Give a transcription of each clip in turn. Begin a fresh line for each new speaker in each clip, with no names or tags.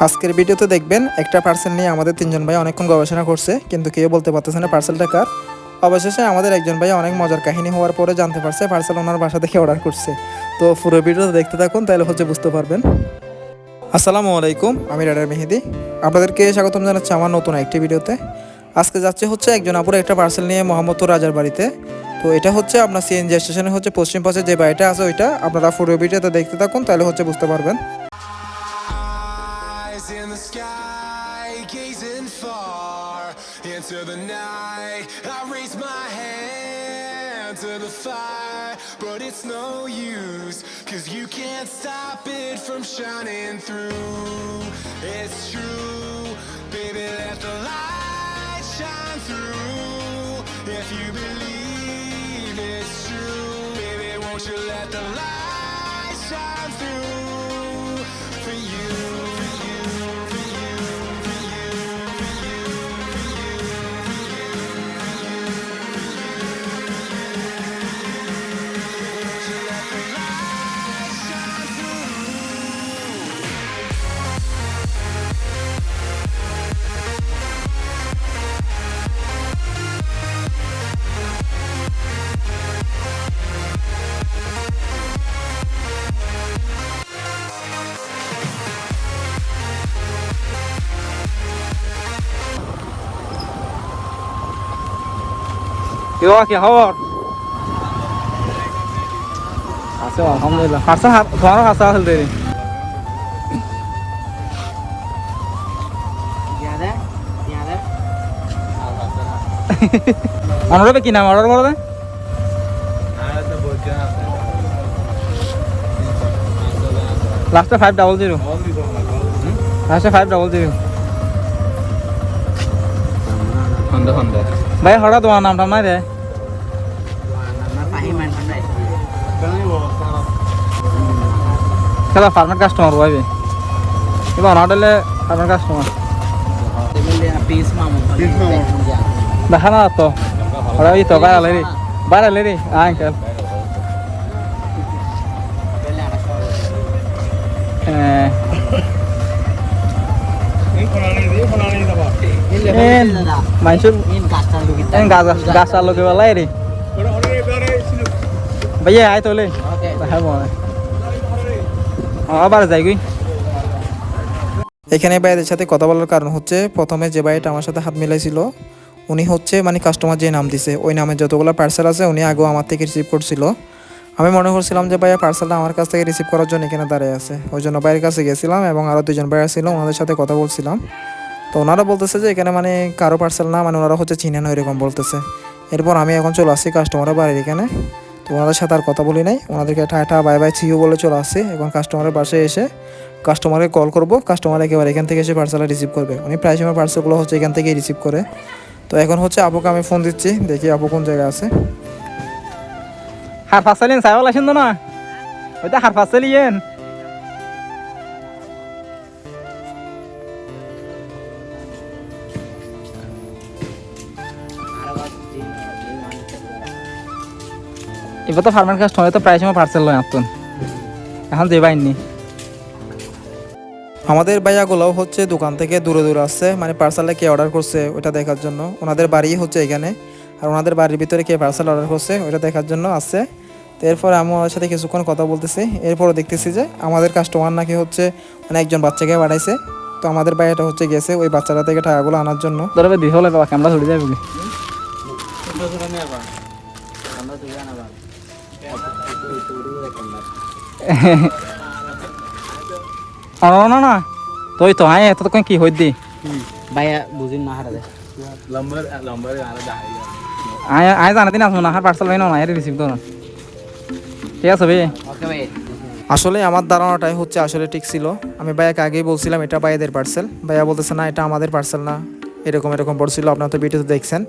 আজকের ভিডিওতে দেখবেন একটা পার্সেল নিয়ে আমাদের তিনজন ভাই অনেকক্ষণ গবেষণা করছে, কিন্তু কেউ বলতে পারতেছে না পার্সেলটা কার। অবশেষে আমাদের একজন ভাই অনেক মজার কাহিনী হওয়ার পরে জানতে পারছে পার্সেল ওনার বাসা থেকে অর্ডার করছে। তো পুরো ভিডিওটা দেখতে থাকুন, তাহলে বুঝতে পারবেন। আসসালামু আলাইকুম, আমি রাডার মেহেদি। আপনাদেরকে স্বাগতম জানাচ্ছি আমার নতুন একটি ভিডিওতে। আজকে যাচ্ছে একজন আপুর একটা পার্সেল নিয়ে মোহাম্মদপুর রাজার বাড়িতে। তো এটা আপনার সিএনজি স্টেশনে পশ্চিম পাশে যে বাড়িটা আছে ওইটা। আপনারা পুরো ভিডিওতে দেখতে থাকুন, তাহলে বুঝতে পারবেন।
In the sky, gazing far into the night, I raise my hand to the fire, but it's no use, 'cause you can't stop it from shining through. It's true, baby, let the light shine through. If you believe it's true, baby, won't you let the light shine through for you.
কি খবর আছে? আলহামদুলিল্লাহ। তোমার হাসা আসল দেরি অনারে কি নাম অর্ডার করে দেয়? লাস্টে 500 লাস্টে 500 ভাই হঠাৎ তোমার নামটা নাই রে। খেলা ফার্মের কাস্টমার ভাইবে এবার অনাডলে ফার্মের কাস্টমার দেখা না তো ওরা ওই তো বাইরে রে আঙ্কেল গাছ আলোকে বেলাই রে ভাইয়া আয় তোলে আবার যাই গই।
এখানে ভাইদের সাথে কথা বলার কারণ প্রথমে যে ভাইটা আমার সাথে হাত মিলাইছিল উনি মানে কাস্টমার যে নাম দিছে ওই নামে যতগুলো পার্সেল আছে উনি আগেও আমার থেকে রিসিভ করছিল। আমি মনে করছিলাম যে ভাইয়া পার্সেলটা আমার কাছ থেকে রিসিভ করার জন্য এখানে দাঁড়িয়ে আছে, ওই জন্য ভাইয়ের কাছে গেছিলাম এবং আরও দুজন ভাইয়া ছিল, ওনাদের সাথে কথা বলছিলাম। তো ওনারা বলতেছে যে এখানে কারো পার্সেল না, ওনারা চিনে না এরকম বলতেছে। এরপর আমি এখন চলে আসছি কাস্টমারের বাড়ির এখানে। তো ওনাদের সাথে আর কথা বলি নাই, ওনাদেরকে টাটা বাই বাই ছিও বলে চলে আসছি। এখন কাস্টমারের বাসায় এসে কাস্টমারকে কল করবো, কাস্টমার একেবারে এখান থেকে এসে পার্সেলটা রিসিভ করবে। উনি প্রায় সময় পার্সেলগুলো এখান থেকেই রিসিভ করে। তো এখন আপুকে আমি ফোন দিচ্ছি, দেখি আপু কোন জায়গায় আছে।
হার ফাসালিন সাইওয়াল আসেন তো না ওইটা হার ফাসালিয়েন এবার তো ফার্মের কাস্টমার তো প্রায় সময় পার্সেল লয় আপন এখন যে বাইনি।
আমাদের ভাইয়াগুলোও দোকান থেকে দূরে দূরে আসছে, পার্সেলটা কে অর্ডার করছে ওটা দেখার জন্য। ওনাদের বাড়ি এখানে, আর ওনাদের বাড়ির ভিতরে কে পার্সেল অর্ডার করছে ওটা দেখার জন্য আসছে। তো এরপর আমি ওনার সাথে কিছুক্ষণ কথা বলতেছি। এরপরও দেখতেছি যে আমাদের কাস্টমার নাকি একজন বাচ্চাকে পাঠাইছে। তো আমাদের ভাইয়াটা গেছে ওই বাচ্চাটা থেকে টাকাগুলো আনার জন্য।
ধরবে দিহলে বাবা ক্যামেরা ধরে যাবে না না তুই তো হ্যাঁ এত কি হই দি
ভাইয়া বুঝিন না হারা দেয়
আয় জানা দিন আসবো না হার পার্সেল হয় না রিসিভ করো ঠিক আছে ভাই।
ওকে ভাই
আসলে আমার ধারণাটাই আসলে ঠিক ছিল। আমি ভাইয়াকে আগেই বলছিলাম এটা ভাইয়াদের পার্সেল, ভাইয়া বলতেছে না এটা আমাদের পার্সেল না, এরকম পড়ছিল। আপনারা তো ভিডিওতে দেখছেন।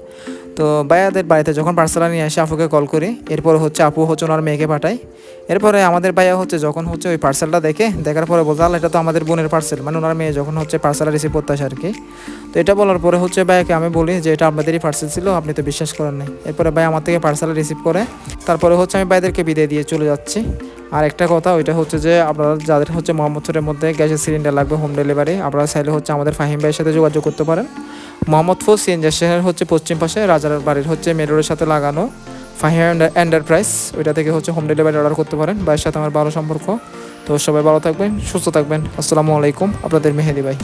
তো ভাইয়াদের বাড়িতে যখন পার্সেলটা নিয়ে আসে আপুকে কল করি, এরপর আপু ওনার মেয়েকে পাঠাই। এরপরে আমাদের ভাইয়া যখন ওই পার্সেলটা দেখার পরে বলতে এটা তো আমাদের বোনের পার্সেল, ওনার মেয়ে যখন পার্সেলটা রিসিভ করতে আসে আর কি। তো এটা বলার পরে ভাইয়াকে আমি বলি যে এটা আপনাদেরই পার্সেল ছিল, আপনি তো বিশ্বাস করেন নাই। এরপরে ভাই আমার থেকে পার্সেল রিসিভ করে তারপরে আমি ভাইদেরকে বিদায় দিয়ে চলে যাচ্ছি। আর একটা কথা, ওইটা হচ্ছে যে আপনারা যাদের হচ্ছে মোহাম্মদপুরের মধ্যে গ্যাসের সিলিন্ডার লাগবে হোম ডেলিভারি, আপনারা চাইলে হচ্ছে আমাদের ফাহিম ভাইয়ের সাথে যোগাযোগ করতে পারেন। মোহাম্মদপুর সিএনজি স্টেশনের হচ্ছে পশ্চিম পাশে রাজার বাড়ির হচ্ছে মেন রোডের সাথে লাগানো ফাহিম এন্টারপ্রাইজ, ওইটা থেকে হচ্ছে হোম ডেলিভারি অর্ডার করতে পারেন। ভাইয়ের সাথে আমার ভালো সম্পর্ক। তো সবাই ভালো থাকবেন, সুস্থ থাকবেন। আসসালামু আলাইকুম, আপনাদের মেহেদি ভাই।